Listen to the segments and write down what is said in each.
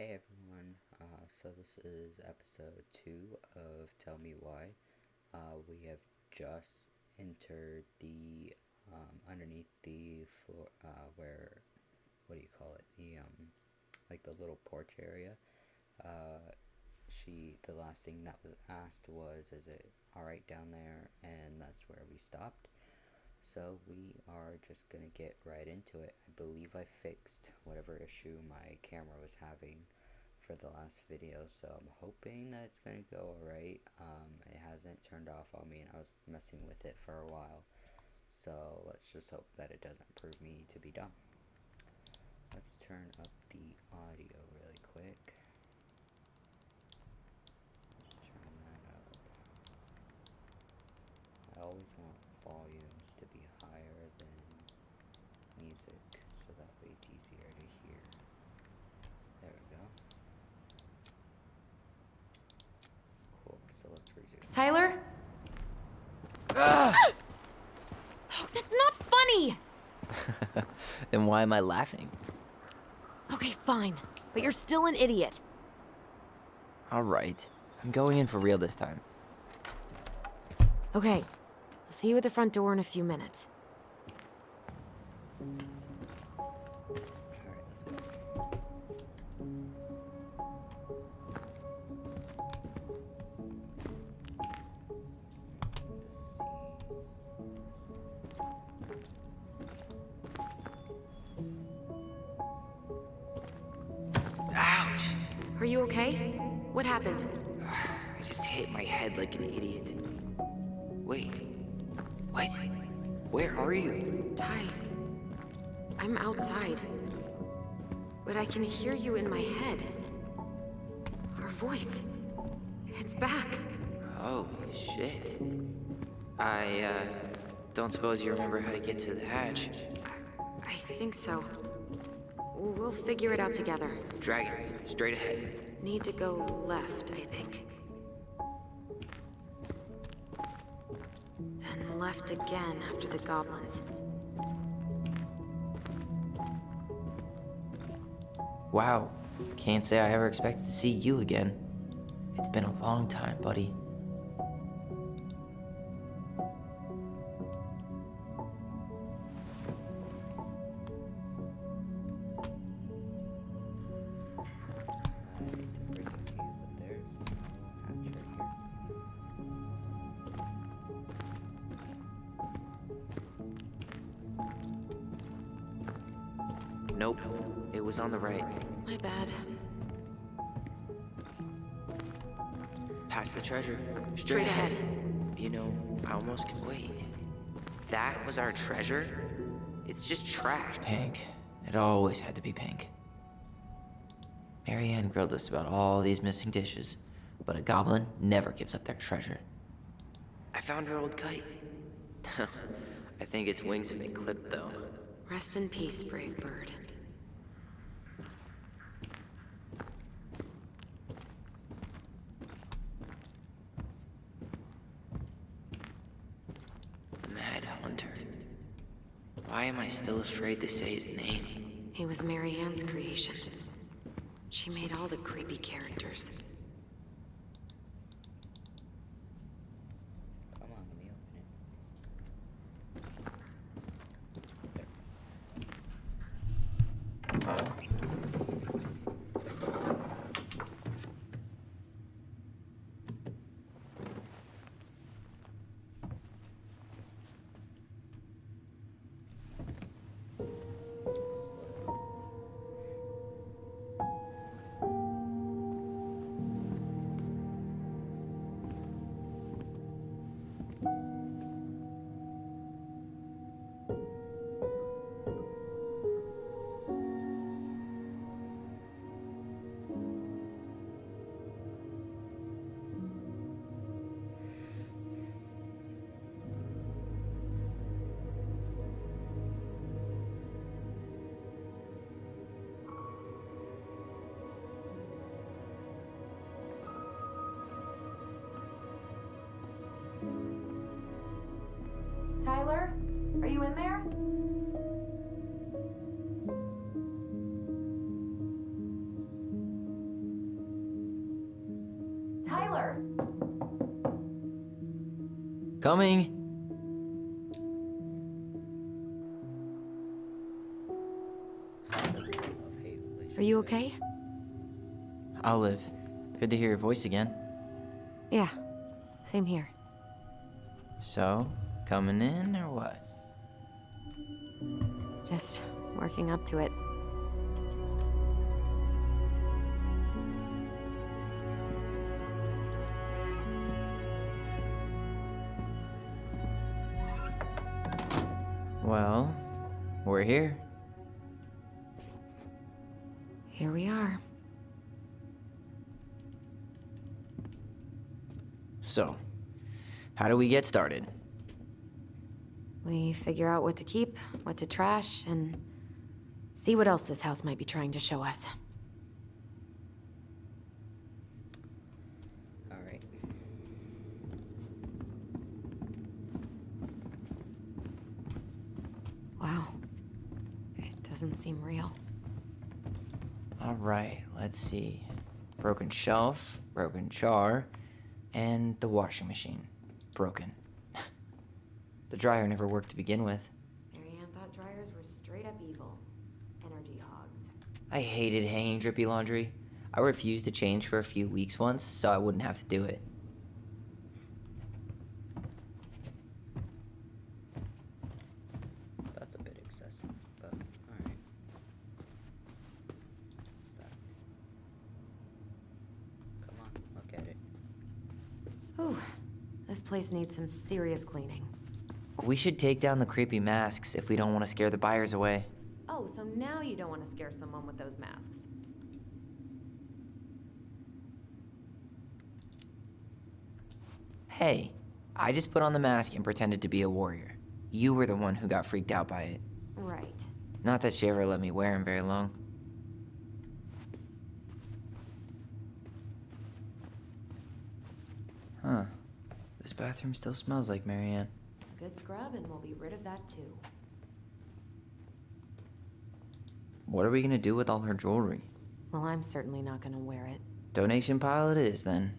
Hey everyone, so this is episode 2 of Tell Me Why. We have just entered the, underneath the floor, where, what do you call it, like the little porch area. The last thing that was asked was, is it alright down there? And that's where we stopped. So we are just gonna get right into it. I believe I fixed whatever issue my camera was having for the last video, so I'm hoping that it's gonna go alright. It hasn't turned off on me and I was messing with it for a while, so let's just hope that it doesn't prove me to be dumb. Let's turn up the audio really quick. Let's turn that up. I always want volumes to be higher than music, so that way it's easier to hear. There we go. Cool, so let's resume. Tyler? Oh, that's not funny! Then why am I laughing? Okay, fine. But you're still an idiot. Alright, I'm going in for real this time. Okay, I'll see you at the front door in a few minutes. Alright, let's go. Let's see. Ouch! Are you okay? What happened? I just hit my head like an idiot. Wait. What? Where are you? Ty, I'm outside. But I can hear you in my head. Our voice. It's back. Holy shit. I, don't suppose you remember how to get to the hatch. I think so. We'll figure it out together. Dragons, straight ahead. Need to go left, I think. Then left again after the goblins. Wow. Can't say I ever expected to see you again. It's been a long time, buddy. I hate to break it to you, but there's no hatch right here. Nope. It was on the right. My bad. Past the treasure. Straight ahead. You know, I almost can wait. That was our treasure? It's just trash. Pink. It always had to be pink. Marianne grilled us about all these missing dishes, but a goblin never gives up their treasure. I found her old kite. I think its wings have been clipped, though. Rest in peace, brave bird. Mad Hunter. Why am I still afraid to say his name? He was Marianne's creation. She made all the creepy characters. Come on, let me open it. Tyler? Are you in there? door! Coming! Love-hate Are you relationship. okay? Olive, good to hear your voice again. Yeah, same here. So, coming in or what? Just working up to it. Well, we're here. Here we are. So, how do we get started? We figure out what to keep, what to trash, and see what else this house might be trying to show us. Alright. Wow. It doesn't seem real. Alright, let's see. Broken shelf, broken jar, and the washing machine. Broken. The dryer never worked to begin with. Marianne thought dryers were straight up evil. Energy hogs. I hated hanging drippy laundry. I refused to change for a few weeks once, so I wouldn't have to do it. That's a bit excessive, but alright. What's that? Come on, look at it. Whew. This place needs some serious cleaning. We should take down the creepy masks if we don't want to scare the buyers away. Oh, so now you don't want to scare someone with those masks. Hey, I just put on the mask and pretended to be a warrior. You were the one who got freaked out by it. Right. Not that she ever let me wear him very long. Huh. This bathroom still smells like Marianne. Good scrub and we'll be rid of that too. What are we gonna do with all her jewelry? Well, I'm certainly not gonna wear it. Donation pile it is, then.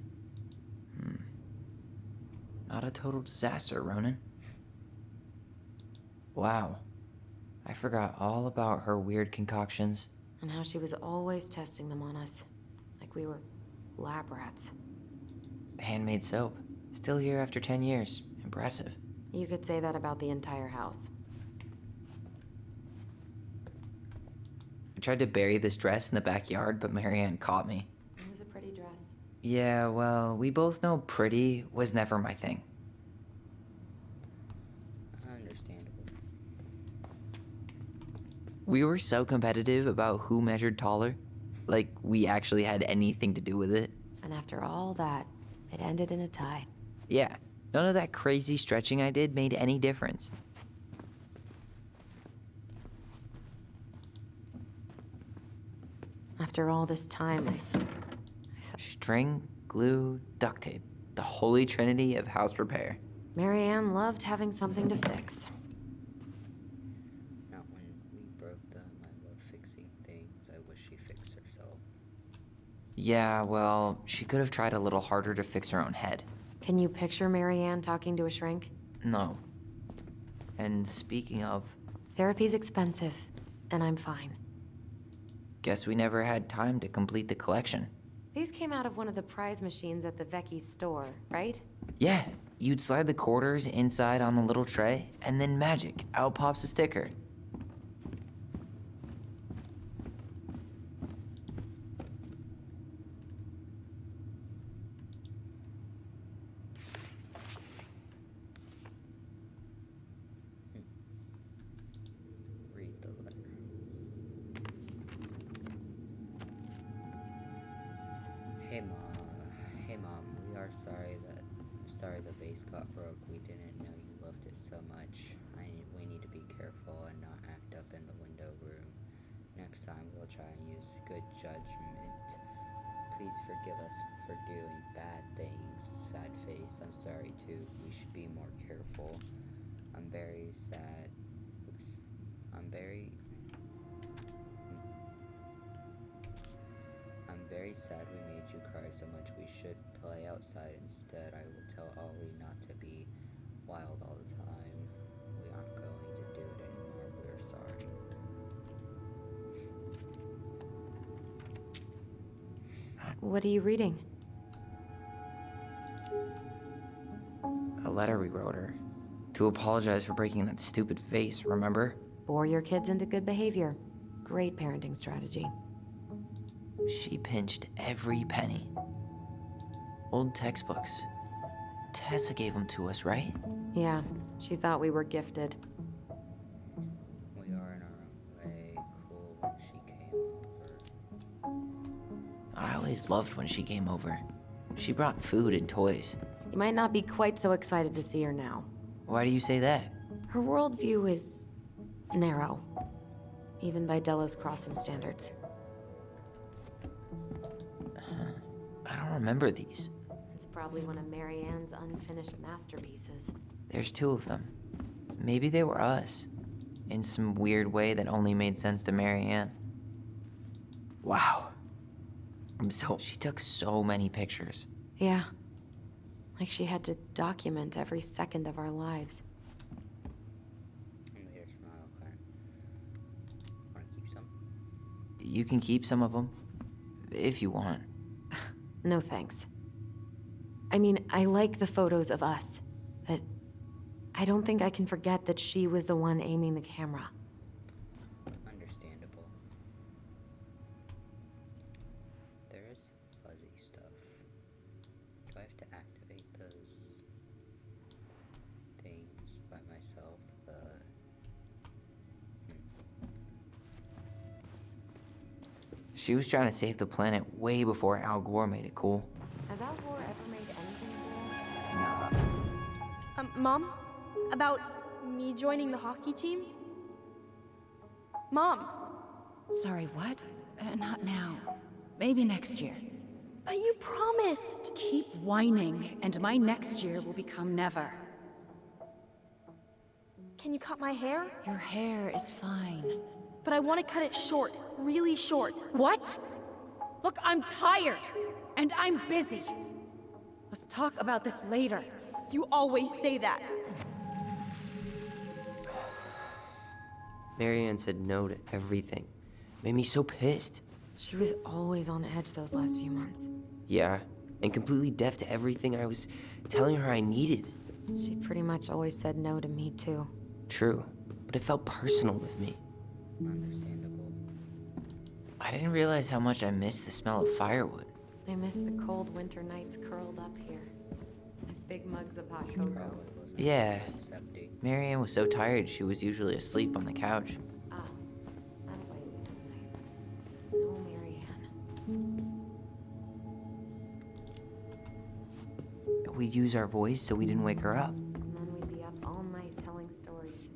Not a total disaster, Ronan. Wow. I forgot all about her weird concoctions. And how she was always testing them on us. Like we were lab rats. Handmade soap. Still here after 10 years. Impressive. You could say that about the entire house. I tried to bury this dress in the backyard, but Marianne caught me. It was a pretty dress. Yeah, well, we both know pretty was never my thing. Understandable. We were so competitive about who measured taller. Like, we actually had anything to do with it. And after all that, it ended in a tie. Yeah, none of that crazy stretching I did made any difference. After all this time, I thought String, glue, duct tape. The holy trinity of house repair. Marianne loved having something to fix. Not when we broke them. I love fixing things. I wish she fixed herself. Yeah, well, she could have tried a little harder to fix her own head. Can you picture Marianne talking to a shrink? No. And speaking of, Therapy's expensive, and I'm fine. guess we never had time to complete the collection. These came out of one of the prize machines at the Vecchi store, right? Yeah, you'd slide the quarters inside on the little tray, and then magic, out pops a sticker. Read the letter. Hey mom, we are sorry the vase got broke. We didn't know you loved it so much. We need to be careful and not act up in the window room. Next time we'll try and use good judgment. Please forgive us for doing bad things. Sad face. I'm sorry too. We should be more careful. I'm very sad. Oops. I'm very very sad we made you cry so much. We should play outside instead. I will tell Ollie not to be wild all the time. We aren't going to do it anymore. We're sorry. What are you reading? A letter we wrote her. To apologize for breaking that stupid vase, remember? Bore your kids into good behavior. Great parenting strategy. She pinched every penny. Old textbooks. Tessa gave them to us, right? Yeah, she thought we were gifted. We are in our own way cool when she came over. I always loved when she came over. She brought food and toys. You might not be quite so excited to see her now. Why do you say that? Her worldview is narrow, even by Delos Crossing standards. I don't remember these. It's probably one of Marianne's unfinished masterpieces. There's 2 of them. Maybe they were us. In some weird way that only made sense to Marianne. Wow. She took so many pictures. Yeah. Like she had to document every second of our lives. Made her smile, Claire. Wanna keep some? You can keep some of them. If you want. No thanks. I mean, I like the photos of us, but I don't think I can forget that she was the one aiming the camera. Understandable. There is fuzzy stuff. Do I have to activate those things by myself? She was trying to save the planet way before Al Gore made it cool. Has Al Gore ever made anything cool? Mom? About me joining the hockey team? Mom! Sorry, what? Not now. Maybe next year. But you promised! Keep whining, and my next year will become never. Can you cut my hair? Your hair is fine. But I want to cut it short, really short. What? Look, I'm tired, and I'm busy. Let's talk about this later. You always say that. Marianne said no to everything. Made me so pissed. She was always on edge those last few months. Yeah, and completely deaf to everything I was telling her I needed. She pretty much always said no to me, too. True, but it felt personal with me. Understandable. I didn't realize how much I missed the smell of firewood. I miss the cold winter nights curled up here, with big mugs of hot cocoa. Probably wasn't Yeah. accepting. Marianne was so tired she was usually asleep on the couch. Ah, that's why it was so nice. No, Marianne. We'd use our voice so we didn't wake her up. And then we'd be up all night telling stories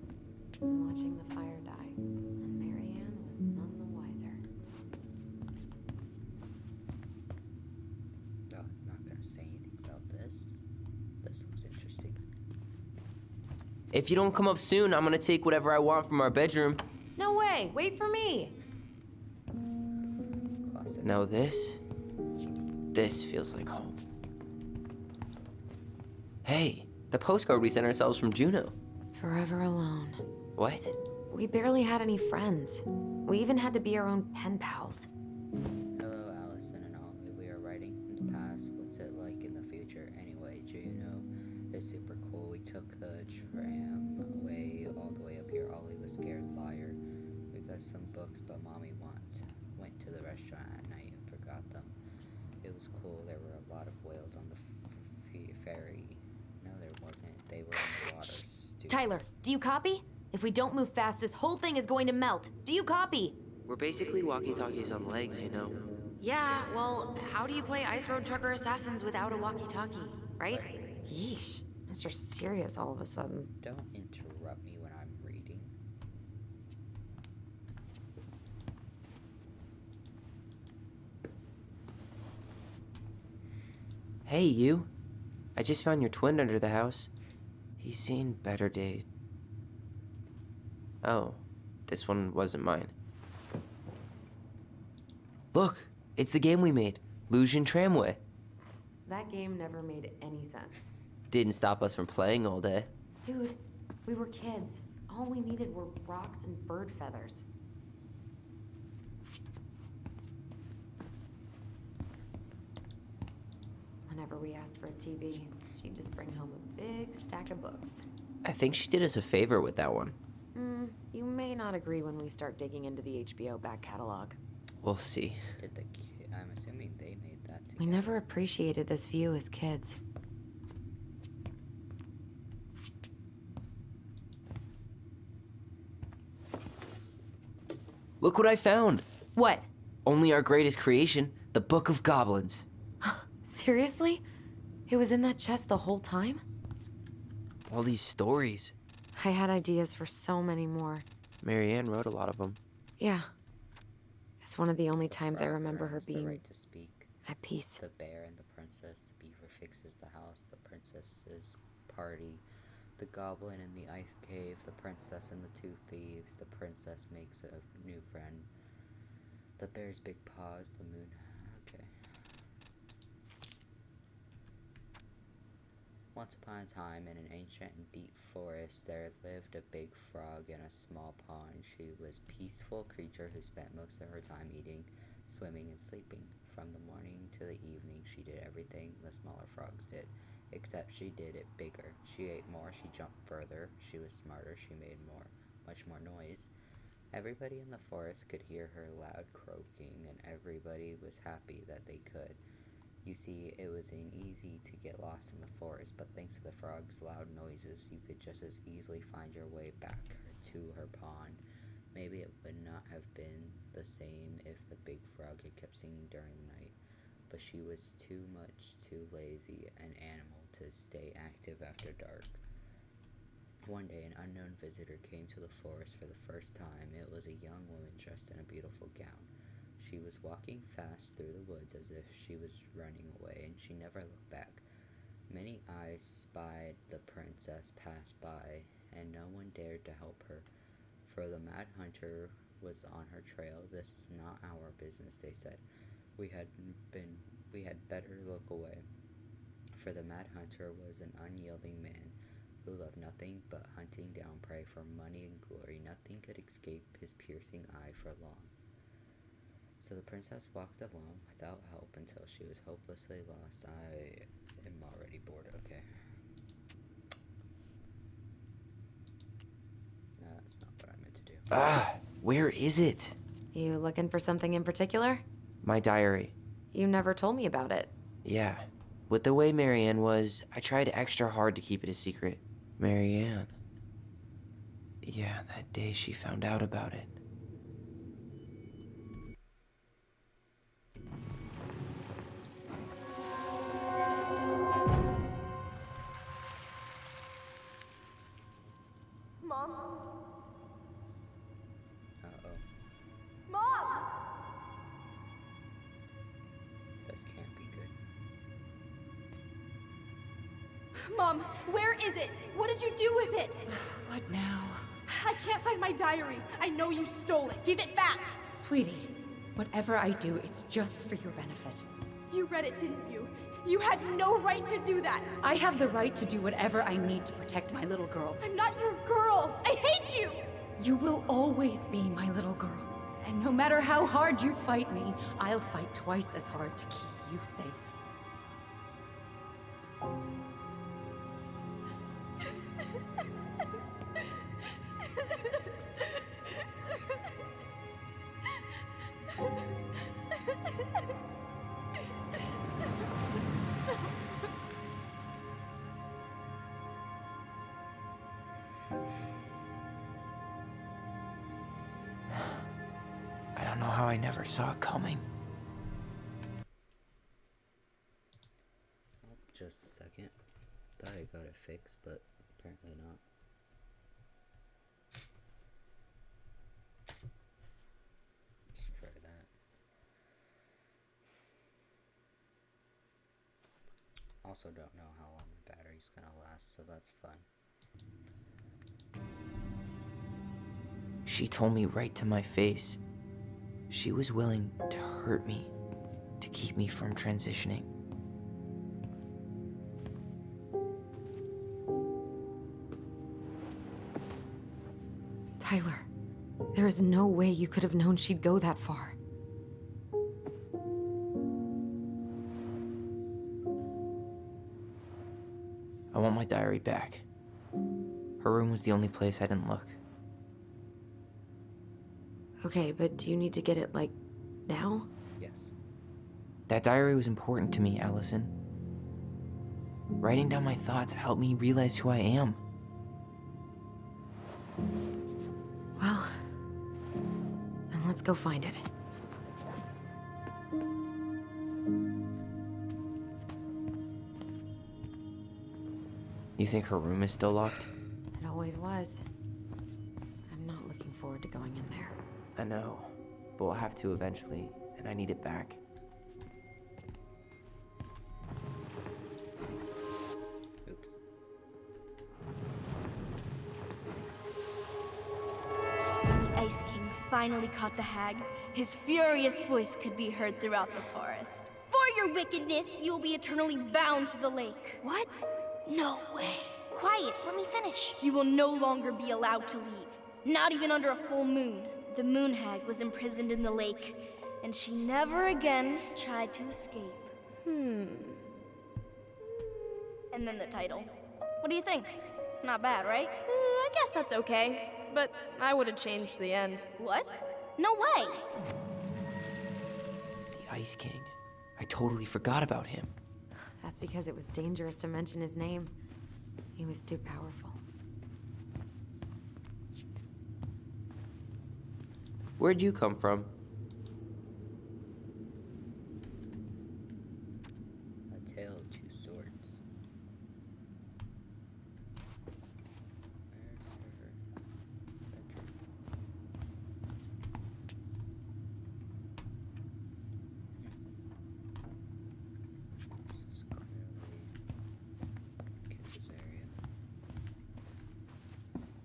and watching the fire die. And Marianne was none the wiser. No, I'm not gonna say anything about this. This looks interesting. If you don't come up soon, I'm gonna take whatever I want from our bedroom. No way! Wait for me! Classic. Now this feels like home. Hey, the postcard we sent ourselves from Juneau. Forever alone. What? We barely had any friends. We even had to be our own pen pals. Hello, Allison and Ollie. We are writing in the past. What's it like in the future? Anyway, Juno is super cool. We took the tram away all the way up here. Ollie was scared liar. We got some books, but Mommy went to the restaurant at night and forgot them. It was cool. There were a lot of whales on the ferry. No, there wasn't. They were in the water. Stupid. Tyler, do you copy? If we don't move fast, this whole thing is going to melt. Do you copy? We're basically walkie-talkies on legs, you know. Yeah, well, how do you play Ice Road Trucker Assassins without a walkie-talkie, right? Yeesh. Mr. Serious all of a sudden. Don't interrupt me when I'm reading. Hey, you. I just found your twin under the house. He's seen better days. Oh, this one wasn't mine. Look, It's the game we made, Lusion Tramway. That game never made any sense. Didn't stop us from playing all day. Dude, we were kids. All we needed were rocks and bird feathers. Whenever we asked for a TV, she'd just bring home a big stack of books. I think she did us a favor with that one. You may not agree when we start digging into the HBO back catalog. We'll see. I'm assuming they made that together. We never appreciated this view as kids. Look what I found! What? Only our greatest creation, the Book of Goblins. Seriously? It was in that chest the whole time? All these stories. I had ideas for so many more. Marianne wrote a lot of them. Yeah. It's one of the only times I Frog remember her earns the being right to speak. at peace. The bear and the princess. The beaver fixes the house. The princess's party. The goblin in the ice cave. The princess and the two thieves. The princess makes a new friend. The bear's big paws. The moon. Okay. Once upon a time, in an ancient and deep forest, there lived a big frog in a small pond. She was a peaceful creature who spent most of her time eating, swimming, and sleeping. From the morning to the evening, she did everything the smaller frogs did, except she did it bigger. She ate more, she jumped further, she was smarter, she made much more noise. Everybody in the forest could hear her loud croaking, and everybody was happy that they could. You see, it was easy to get lost in the forest, but thanks to the frog's loud noises, you could just as easily find your way back to her pond. Maybe it would not have been the same if the big frog had kept singing during the night, but she was too lazy an animal to stay active after dark. One day, an unknown visitor came to the forest for the first time. It was a young woman dressed in a beautiful gown. She was walking fast through the woods as if she was running away, and she never looked back. Many eyes spied the princess pass by, and no one dared to help her, for the Mad Hunter was on her trail. This is not our business, they said. We had better look away, for the Mad Hunter was an unyielding man who loved nothing but hunting down prey for money and glory. Nothing could escape his piercing eye for long. So the princess walked along without help until she was hopelessly lost. I am already bored, okay. No, that's not what I meant to do. Where is it? You looking for something in particular? My diary. You never told me about it. Yeah. With the way Marianne was, I tried extra hard to keep it a secret. Marianne. Yeah, that day she found out about it. Mom? Uh-oh. Mom! This can't be good. Mom, where is it? What did you do with it? What now? I can't find my diary. I know you stole it. Give it back. Sweetie, whatever I do, it's just for your benefit. You read it, didn't you? You had no right to do that. I have the right to do whatever I need to protect my little girl. I'm not your girl. I hate you. You will always be my little girl. And no matter how hard you fight me, I'll fight twice as hard to keep you safe. I don't know how I never saw it coming. Oh, just a second. Thought I got it fixed, but apparently not. Let's try that. Also don't know how long the battery's gonna last, so that's fun. She told me right to my face. She was willing to hurt me keep me from transitioning. Tyler, there is no way you could have known she'd go that far. I want my diary back. Her room was the only place I didn't look. Okay, but do you need to get it, like, now? Yes. That diary was important to me, Allison. Writing down my thoughts helped me realize who I am. Well, then let's go find it. You think her room is still locked? It always was. I'm not looking forward to going in there. I know, but we'll have to eventually, and I need it back. Oops. The Ice King finally caught the hag. His furious voice could be heard throughout the forest. For your wickedness, you will be eternally bound to the lake. What? No way. Quiet, let me finish. You will no longer be allowed to leave. Not even under a full moon. The moon hag was imprisoned in the lake, and she never again tried to escape. And then the title. What do you think? Not bad, right? I guess that's okay. But I would have changed the end. What? No way! The Ice King. I totally forgot about him. That's because it was dangerous to mention his name. He was too powerful. Where'd you come from? A tale of two swords. Where's her bedroom? This is clearly kids' area.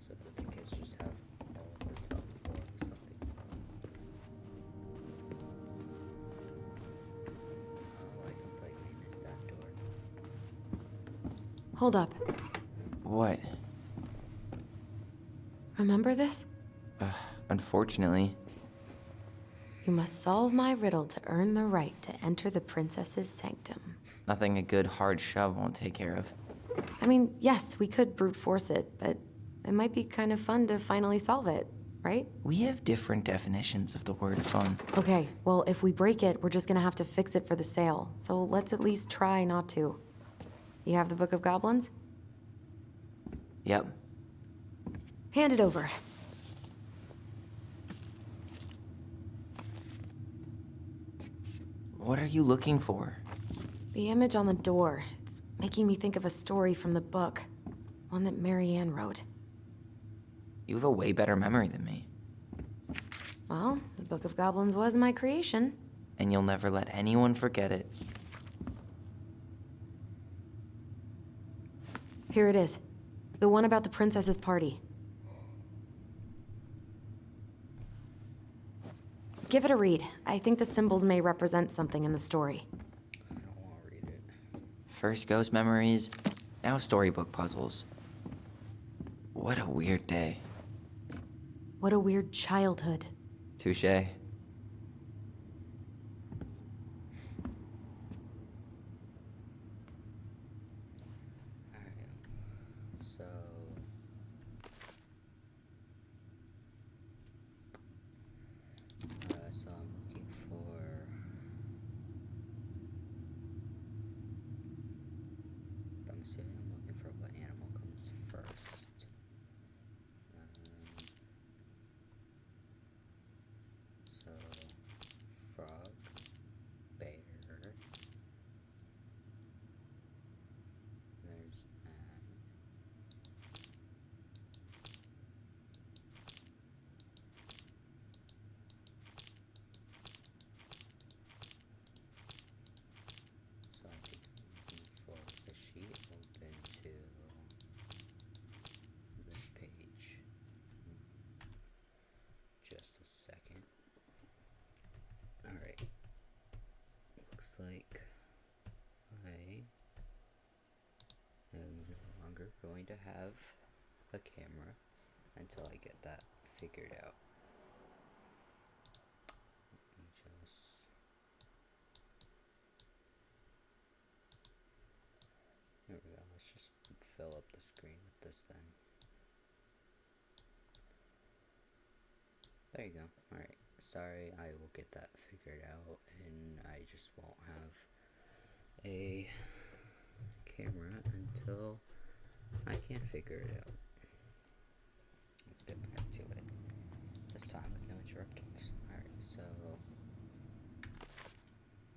So that the kids just have all of the top floor or something. Oh, I completely missed that door. Hold up. What? Remember this? Unfortunately. You must solve my riddle to earn the right to enter the princess's sanctum. Nothing a good hard shove won't take care of. I mean, yes, we could brute force it, but it might be kind of fun to finally solve it, right? We have different definitions of the word fun. Okay, well, if we break it, we're just gonna have to fix it for the sale. So let's at least try not to. You have the Book of Goblins? Yep. Hand it over. What are you looking for? The image on the door. It's making me think of a story from the book. One that Marianne wrote. You have a way better memory than me. Well, the Book of Goblins was my creation. And you'll never let anyone forget it. Here it is. The one about the princess's party. Give it a read. I think the symbols may represent something in the story. I don't want to read it. First ghost memories, now storybook puzzles. What a weird day. What a weird childhood. Touché. Alright. So. So I'm looking for. I'm assuming I'm looking for what animal comes first. So, frog, bear. There's that. So I think I'm looking for the sheet open. going to have a camera until I get that figured out. Let me just... There we go. Let's just fill up the screen with this then. There you go. Alright. Sorry, I will get that figured out, and I just won't have a camera until I can figure it out. Let's get back to it. This time with no interruptions. Alright, so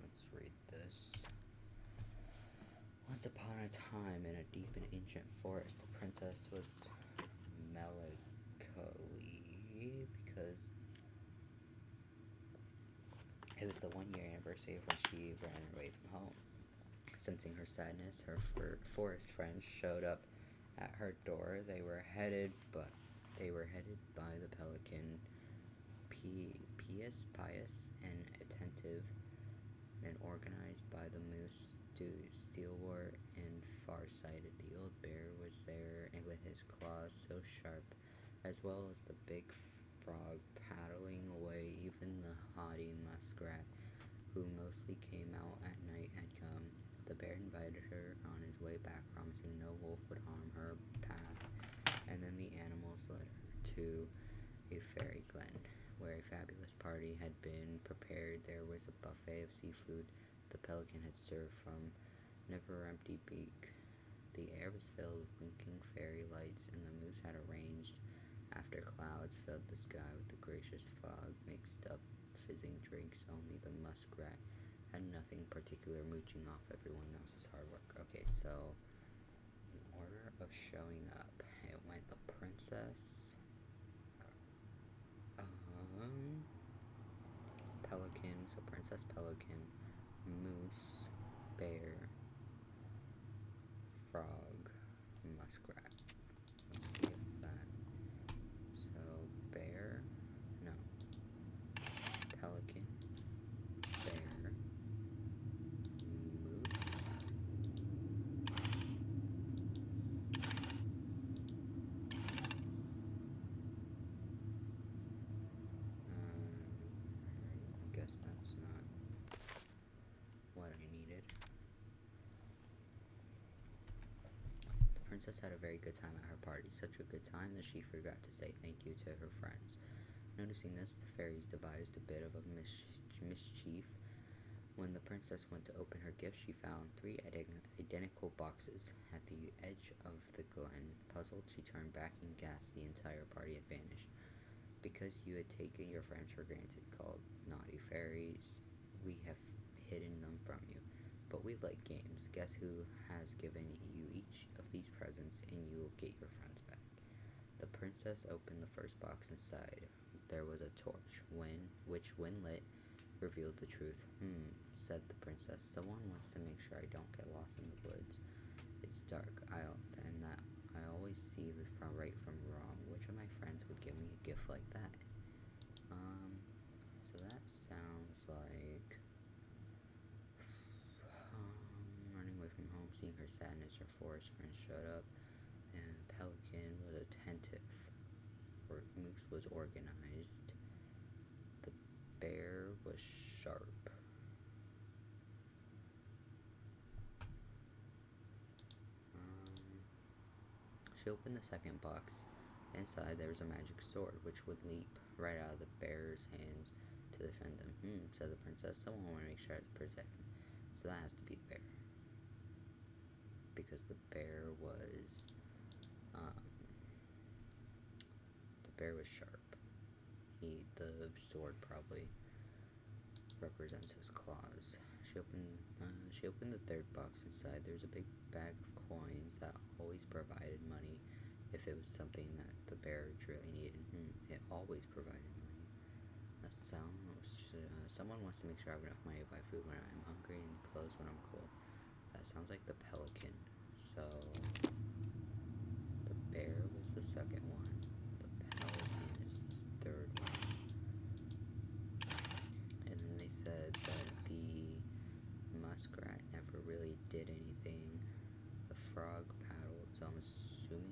let's read this. Once upon a time, in a deep and ancient forest, the princess was melancholy because it was the 1-year anniversary of when she ran away from home. Sensing her sadness, her forest friends showed up at her door. They were headed by the pelican, pious and attentive, and organized by the moose, Steelwort and Farsighted. The old bear was there, and with his claws so sharp, as well as the big frog paddling away. Even the haughty muskrat, who mostly came out at night, had come. The bear invited her on his way back, promising no wolf would harm her path, and then the animals led her to a fairy glen, where a fabulous party had been prepared. There was a buffet of seafood the pelican had served from never-empty beak. The air was filled with winking fairy lights, and the moose had arranged after clouds filled the sky with the gracious fog mixed up fizzing drinks. Only the muskrat had nothing particular, mooching off everyone else's hard work. Okay, so in order of showing up, it went the princess, pelican, so princess pelican, moose, bear, frog, muskrat. Let's see if that, so bear, no, pelican, bear, moose, I guess that's not what I needed. The princess had a very good time at her party, such a good time that she forgot to say thank you to her friends. Noticing this, the fairies devised a bit of a mischief. When the princess went to open her gift, she found 3 identical boxes at the edge of the glen. Puzzled, she turned back and gasped. The entire party had vanished. Because you had taken your friends for granted, called naughty fairies, we have hidden them from you. But we like games. Guess who has given you each of these presents, and you will get your friends back. The princess opened the first box. Inside there was a torch, which when lit, revealed the truth. Said the princess. Someone wants to make sure I don't get lost in the woods. It's dark, I always see the right from wrong. Which of my friends would give me a gift like that? So that sounds like running away from home, seeing her sadness. Her forest friends showed up, and pelican was attentive. Moose was organized. The bear was sharp. She opened the second box. Inside there was a magic sword, which would leap right out of the bear's hands to defend them. Said the princess. Someone want to make sure it's protected. So that has to be the bear. Because the bear was sharp. The sword probably represents his claws. She opened the third box. Inside there was a big bag of coins that always provided money if it was something that the bear really needed. It always provided money. Someone wants to make sure I have enough money to buy food when I'm hungry and clothes when I'm cold. That sounds like the pelican. So the bear was the second one. The pelican is the third one. And then they said that the muskrat never really did anything. The frog paddled, so I'm assuming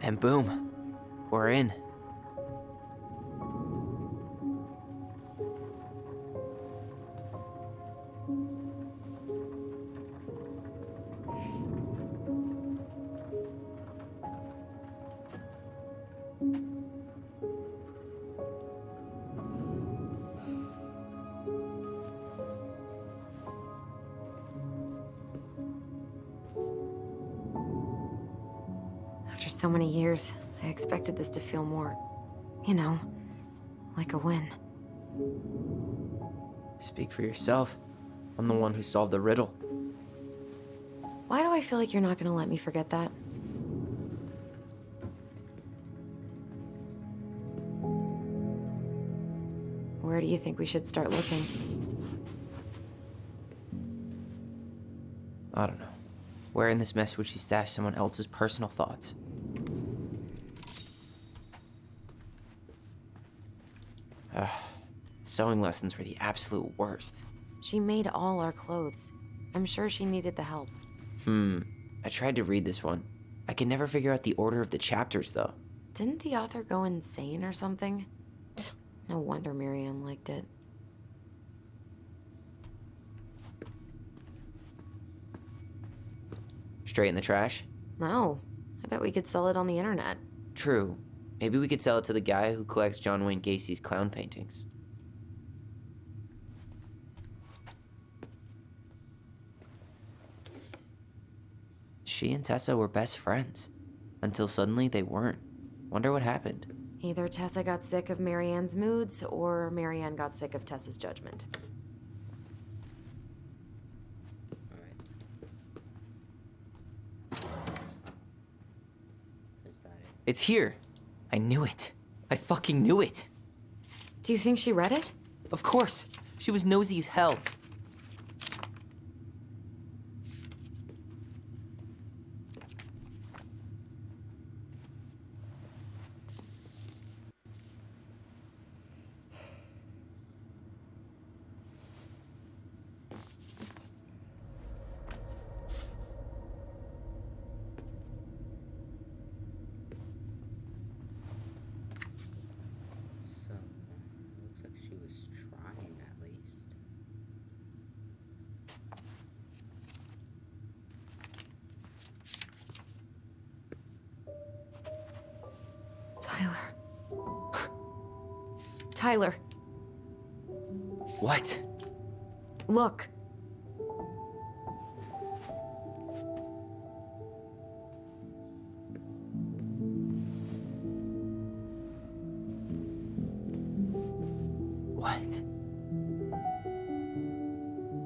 And boom, we're in. After so many years, I expected this to feel more, you know, like a win. Speak for yourself. I'm the one who solved the riddle. Why do I feel like you're not gonna let me forget that? Where do you think we should start looking? I don't know. Where in this mess would she stash someone else's personal thoughts? Sewing lessons were the absolute worst. She made all our clothes. I'm sure she needed the help. I tried to read this one. I could never figure out the order of the chapters, though. Didn't the author go insane or something? No wonder Marianne liked it. Straight in the trash? No. I bet we could sell it on the internet. True. Maybe we could sell it to the guy who collects John Wayne Gacy's clown paintings. She and Tessa were best friends. Until suddenly they weren't. Wonder what happened. Either Tessa got sick of Marianne's moods, or Marianne got sick of Tessa's judgment. Alright. Is that it? It's here! I knew it. I fucking knew it! Do you think she read it? Of course! She was nosy as hell. So, it looks like she was trying at least. Tyler. Tyler, What? look. What?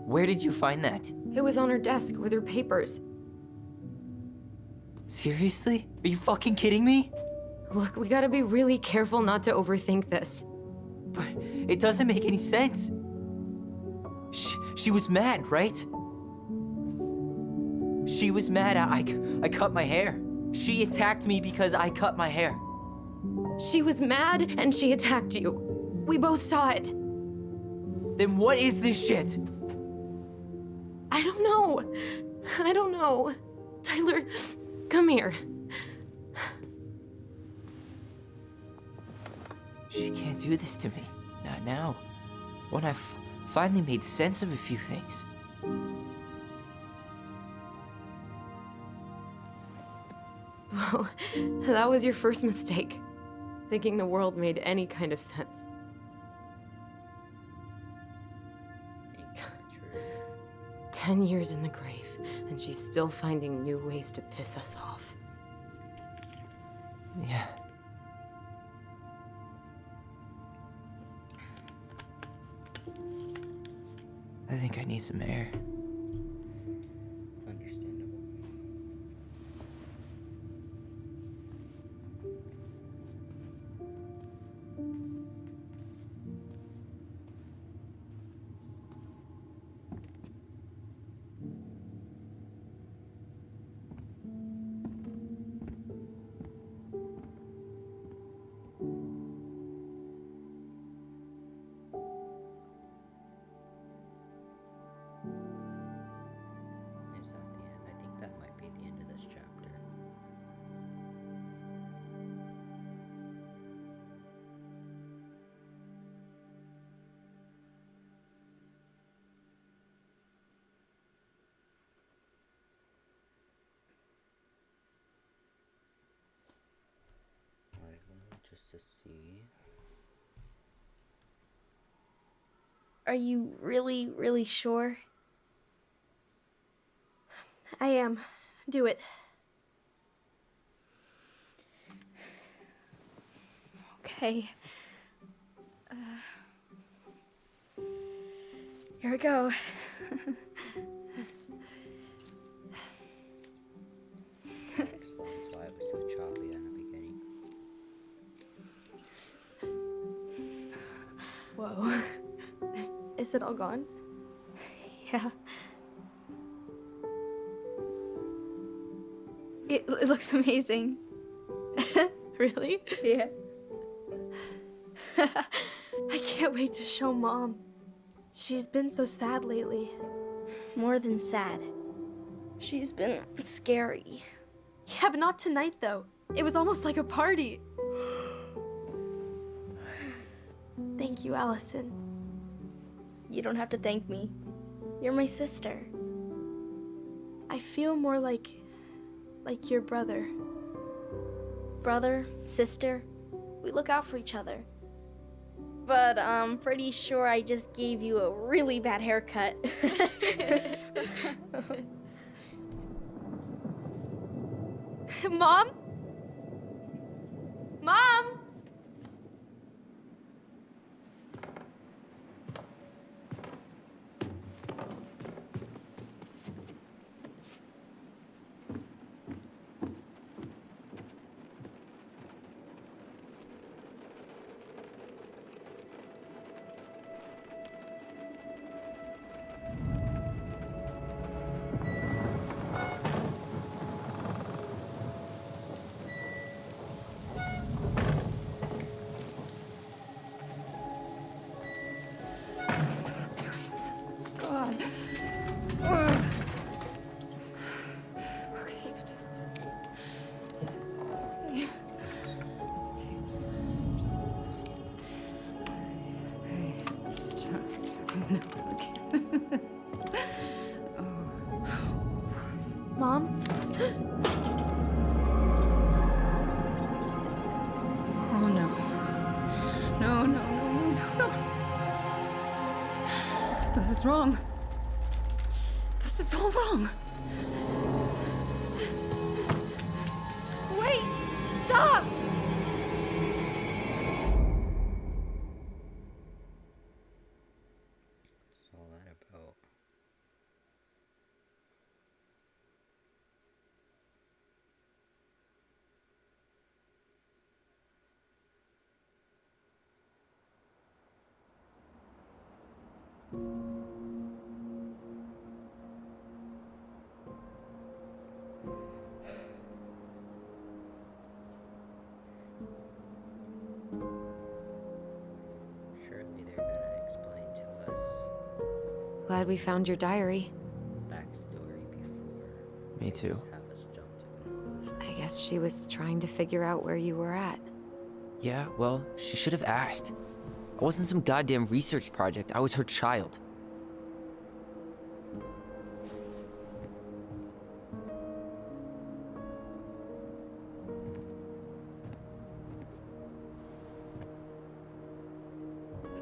Where did you find that? It was on her desk with her papers. Seriously? Are you fucking kidding me? Look, we gotta be really careful not to overthink this. But it doesn't make any sense. She was mad, right? She was mad I cut my hair. She attacked me because I cut my hair. She was mad and she attacked you. We both saw it. Then what is this shit? I don't know. I don't know. Tyler, come here. She can't do this to me. Not now. When I've finally made sense of a few things. Well, that was your first mistake. Thinking the world made any kind of sense. Ain't that true? 10 years in the grave, and she's still finding new ways to piss us off. Yeah. I think I need some air. Understandable. to see. Are you really, really sure? I am. Do it. Okay. Here we go. That explains why it was so choppy in the beginning. Whoa. Is it all gone? Yeah. It looks amazing. Really? Yeah. I can't wait to show Mom. She's been so sad lately. More than sad. She's been scary. Yeah, but not tonight, though. It was almost like a party. Thank you, Allison. You don't have to thank me. You're my sister. I feel more like your brother. Brother, sister, we look out for each other. But I'm pretty sure I just gave you a really bad haircut. Mom? Mom? God. Okay, keep it down. Yeah, it's okay. It's okay. I'm just gonna Hey, just trying. No, okay. Mom? Oh no. No, no, no, no, no, no. This is wrong. This is all wrong. Wait! Stop! What's all that about? Surely they're gonna explain to us Glad we found your diary. backstory before Me too. just have us jump to conclusions. I guess she was trying to figure out where you were at. Yeah, well, she should have asked. I wasn't some goddamn research project. I was her child.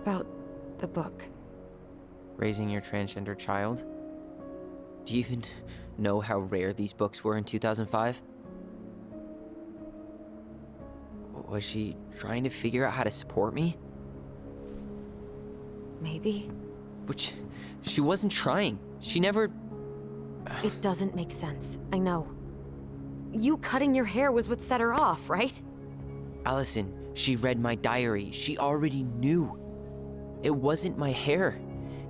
About the book. Raising your transgender child? Do you even know how rare these books were in 2005? Was she trying to figure out how to support me? Maybe? Which, she wasn't trying. She never... It doesn't make sense. I know. You cutting your hair was what set her off, right? Allison, she read my diary. She already knew. It wasn't my hair.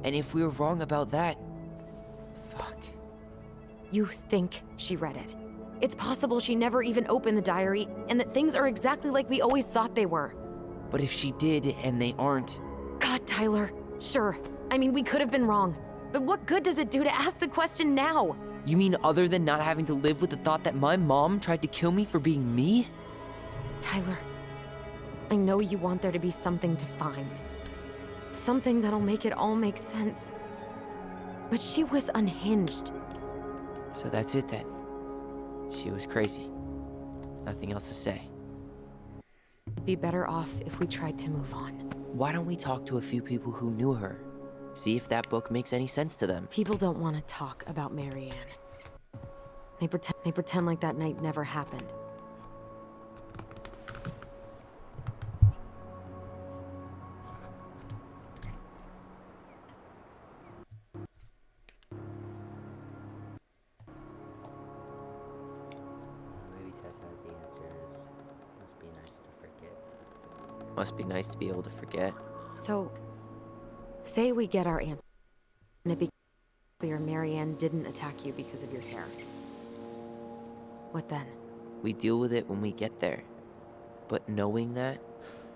And if we were wrong about that... Fuck. You think she read it. It's possible she never even opened the diary, and that things are exactly like we always thought they were. But if she did, and they aren't... God, Tyler. Sure. I mean, we could have been wrong. But what good does it do to ask the question now? You mean other than not having to live with the thought that my mom tried to kill me for being me? Tyler, I know you want there to be something to find. Something that'll make it all make sense. But she was unhinged. So that's it then. She was crazy. Nothing else to say. Be better off if we tried to move on. Why don't we talk to a few people who knew her? See if that book makes any sense to them. People don't want to talk about Marianne. They pretend like that night never happened. Maybe Tessa had the answers. Must be nice to forget. Must be nice to be able to forget. So, say we get our answer, and it becomes clear Marianne didn't attack you because of your hair. What then? We deal with it when we get there. But knowing that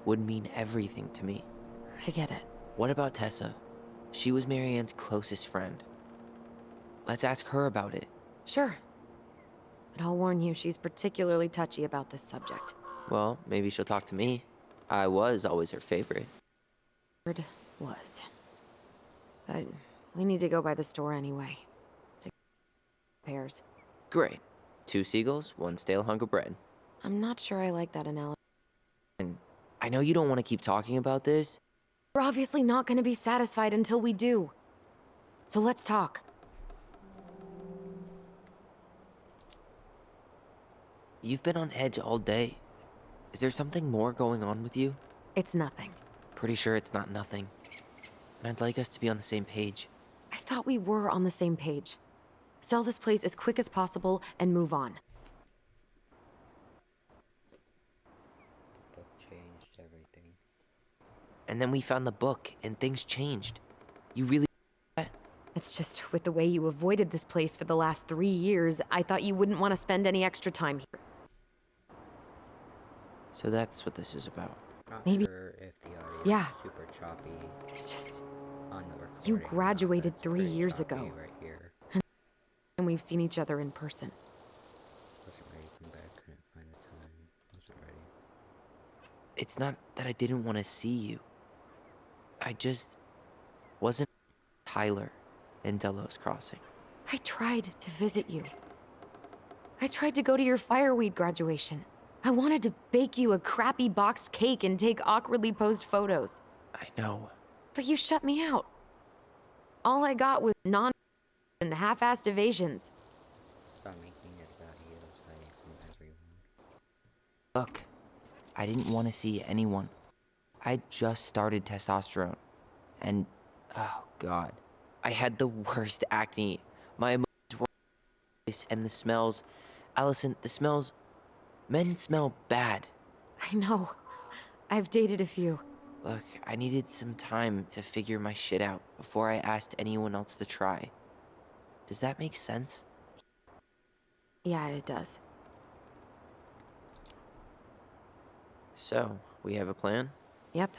would mean everything to me. I get it. What about Tessa? She was Marianne's closest friend. Let's ask her about it. Sure. But I'll warn you, she's particularly touchy about this subject. Well, maybe she'll talk to me. I was always her favorite. Word was. But we need to go by the store anyway. To pairs. Great. 2 seagulls, 1 stale hunk of bread. I'm not sure I like that analogy. And I know you don't want to keep talking about this. We're obviously not going to be satisfied until we do. So let's talk. You've been on edge all day. Is there something more going on with you? It's nothing. Pretty sure it's not nothing. And I'd like us to be on the same page. I thought we were on the same page. Sell this place as quick as possible and move on. The book changed everything. And then we found the book, and things changed. You really... It's just with the way you avoided this place for the last 3 years, I thought you wouldn't want to spend any extra time here. So that's what this is about. Not Maybe- sure if the audio Yeah. is super choppy It's just, on the recording. You or not, graduated but it's 3 pretty years choppy ago. Right here. and we've seen each other in person. Wasn't ready to come back. Couldn't find the time. Wasn't ready. It's not that I didn't want to see you. I just wasn't Tyler in Delos Crossing. I tried to visit you. I tried to go to your fireweed graduation. I wanted to bake you a crappy boxed cake and take awkwardly posed photos. I know. But you shut me out. All I got was and half-assed evasions. Stop making it about you. It's hiding from everyone. Look, I didn't want to see anyone. I just started testosterone. And, oh god, I had the worst acne. My emotions were and the smells. Allison, the smells. Men smell bad. I know. I've dated a few. Look, I needed some time to figure my shit out before I asked anyone else to try. Does that make sense? Yeah, it does. So, we have a plan? Yep.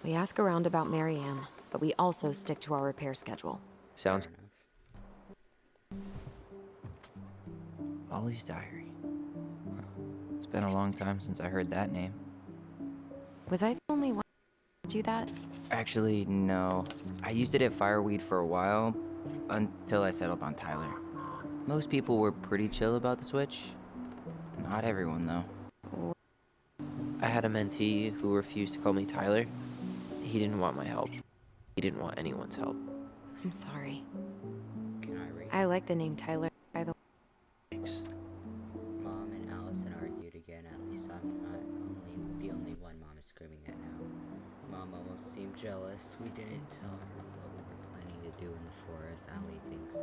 We ask around about Marianne, but we also stick to our repair schedule. Sounds... Fair enough. Ollie's diary. It's been a long time since I heard that name. Was I the only one who told you that? Actually, no. I used it at Fireweed for a while, until I settled on Tyler. Most people were pretty chill about the switch. Not everyone, though. I had a mentee who refused to call me Tyler. He didn't want my help. He didn't want anyone's help. I'm sorry. Can I read? I like the name Tyler, by the way. Thanks. Mom and Allison argued again. At least I'm not the only one Mom is screaming at now. Mom almost seemed jealous. We didn't tell her what we were planning to do in the forest. Allie thinks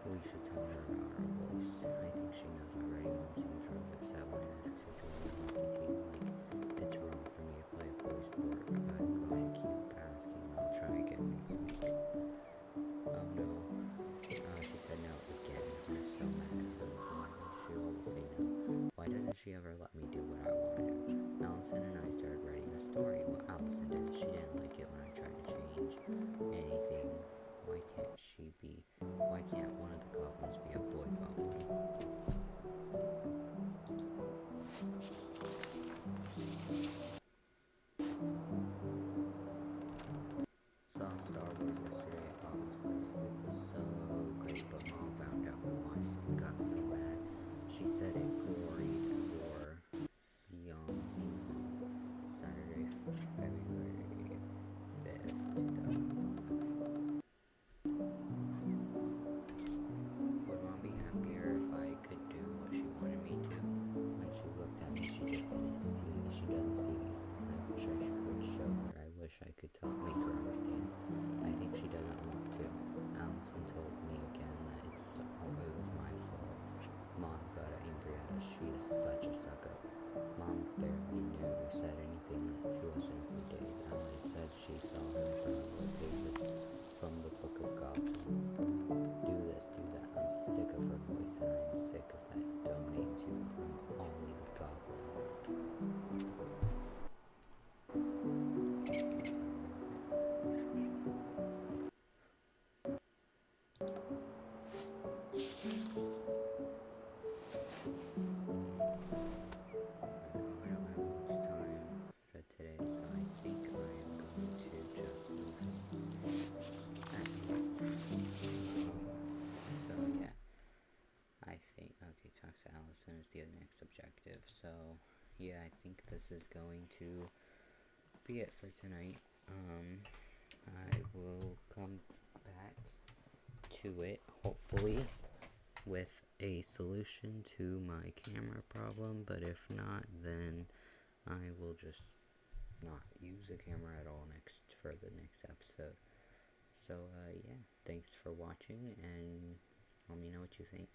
we should tell her about our voice. I think she knows already. Mom seems really upset when I ask her to join the hockey team. Like, it's wrong for me to play a boy sport, but I'm going to keep asking. I'll try again next week. Oh no. She said no again. I'm so mad at her. Why does she always say no? Why doesn't she ever let me do what I want to do? Allison and I started writing a story. Well, Allison did. She didn't like it when I tried to change anything. Why can't one of the goblins be a boy goblin? Saw Star Wars yesterday at Bobby's place. It was so great, but Mom found out we watched it and got so mad. She said it gloried for Xeon. yeah, I think this is going to be it for tonight. I will come back to it, hopefully, with a solution to my camera problem, but if not, then I will just not use a camera at all for the next episode. So, yeah, thanks for watching, and let me know what you think.